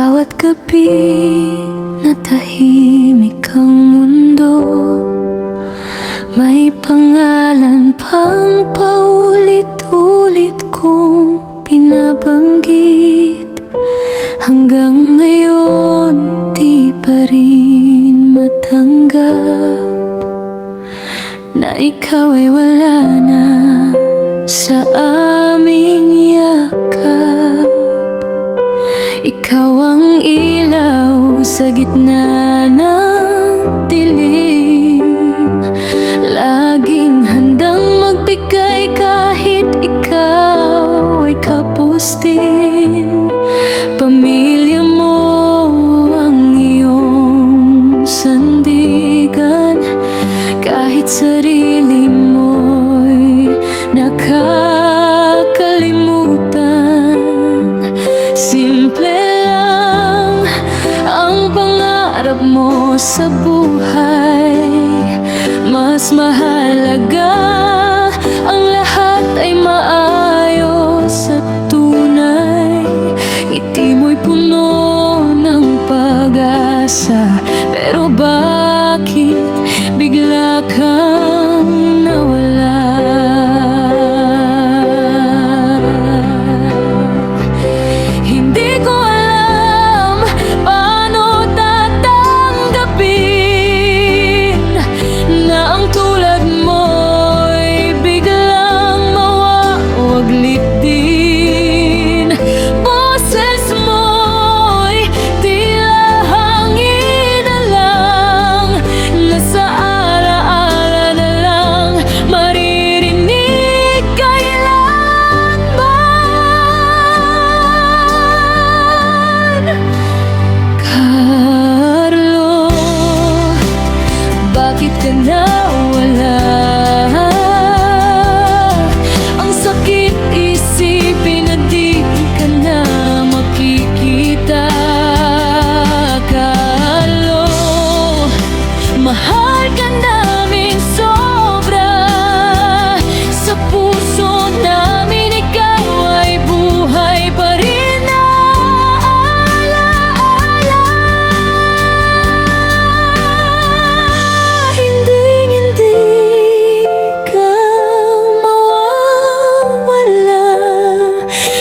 bawat gabi na tahimik ang mundo, may pangalan pang paulit-ulit kong binabanggit. Hanggang ngayon di pa rin matanggap na ikaw ay wala na sa aming yakap. Ikaw ang ilaw sa gitna ng dilim, laging handang magbigay kahit ikaw ay kapos din. Pamilya mo ang iyong sandigan, kahit sarili mo'y nakakalimutan. Simple lang ang pangarap mo sa buhay, mas mahalaga ang lahat ay maayos at tunay. Ngiti mo'y puno ng pag-asa, pero bakit bigla kang nawala? Hindi ko alam paano tatanggapin na ang tulad mo'y biglang mawawaglit din. Boses mo'y tila hangin na lang, nasa alaala na lang maririnig kailanman. Carlo, bakit ka nawala? Ang sakit isipin na di ka na makikita. Carlo, mahal ka namin sobra, sa puso namin ikaw ay buhay pa rin na alaala. Hindi ka mawawala,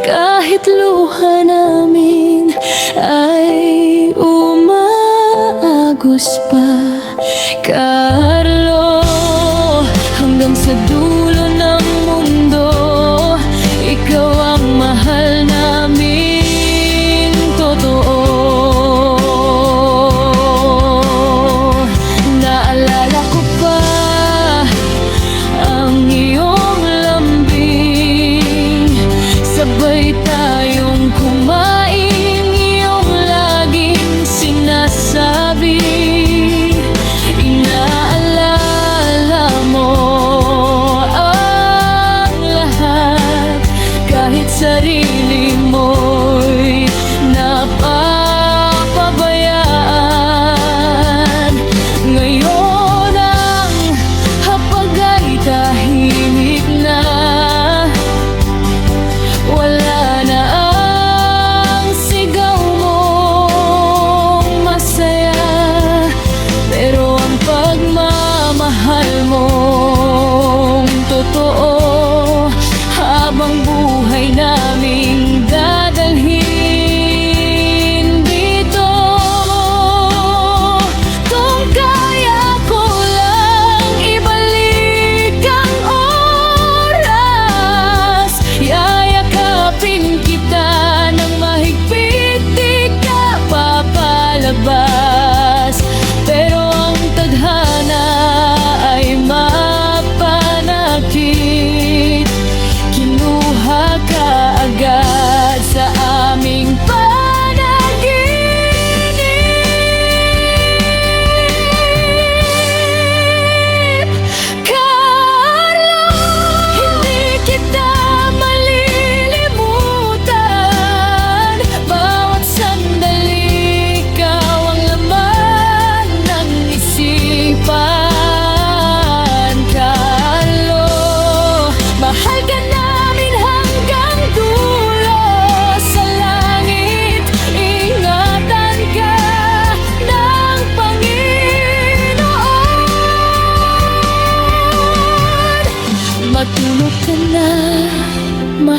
kahit luha namin ay umaagos pa. Carlo, hanggang sa dulo ng mundo, ikaw ang mahal namin totoo. Naalala ko pa ang iyong lambing, sabay tayong kumain, iyong laging sinasabi. Inaalala mo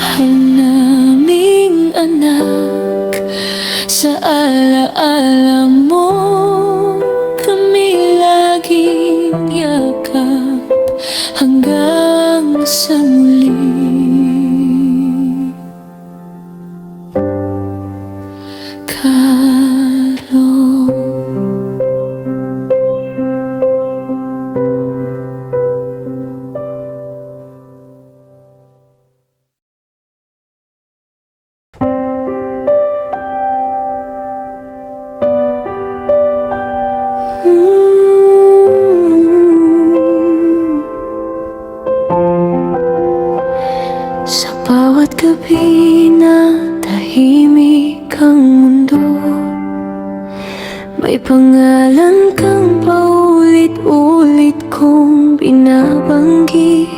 mahal naming anak. Sa alaala mo kami laging yakap hanggang sa muli. Sa bawat gabi na tahimik ang mundo, may pangalan kang paulit-ulit kong binabanggit.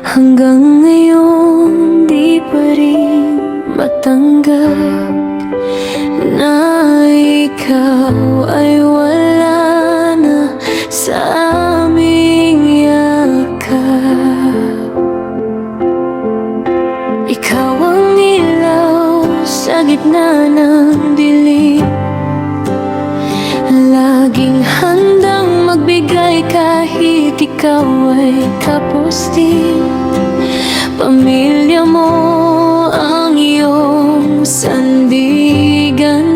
Hanggang ngayon di pa rin matanggap na ikaw ay wala na sa aming yakap. Ikaw ang ilaw sa gitna ng dilim, laging handang magbigay kahit ikaw ay kapos din. Pamilya mo ang iyong sandigan,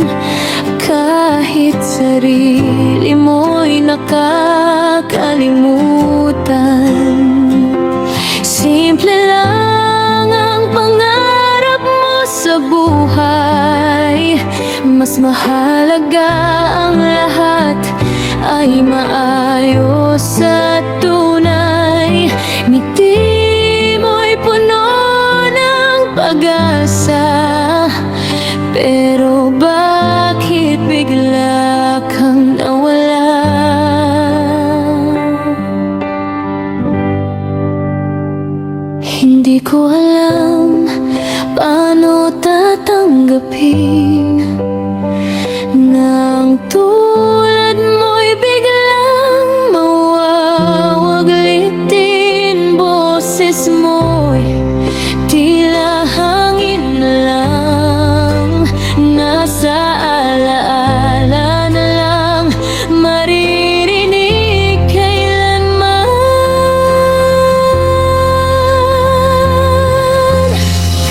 kahit sarili mo'y nakakalimutan. Simple lang ang pangarap mo sa buhay, mas mahalaga ang lahat ay maayos at tunay. Ngiti mo'y puno ng pag-asa, pero bakit bigla kang nawala? Hindi ko alam paano tatanggapin nang tulad mo'y biglang mawawaglitin. Boses mo'y tila hangin na lang, nasa alaala na lang maririnig kailanman.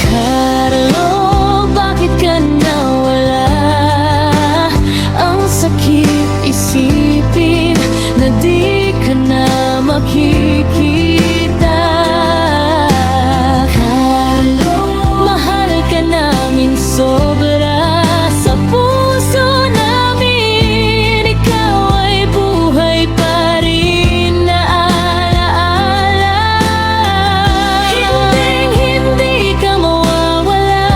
Carlo, bakit ka nawala? Ang sakit isipin na di ka na makikita. Carlo, mahal ka namin sobra, sa puso namin ikaw ay buhay pa rin na alaala. Hinding-hindi ka mawawala,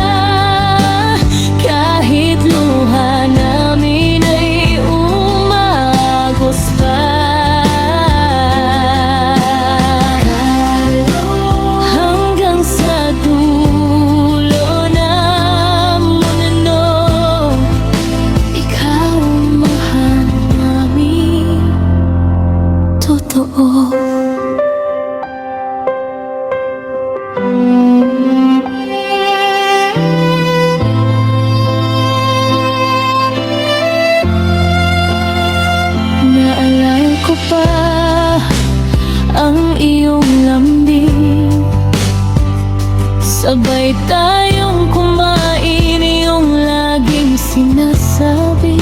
kahit luha namin ay umagos pa. Hanggang sa dulo ng mundo, ikaw ang mahal namin totoo. Naalala ko pa ang iyong lambing, sabay tayong kumain, iyong laging sinasabi.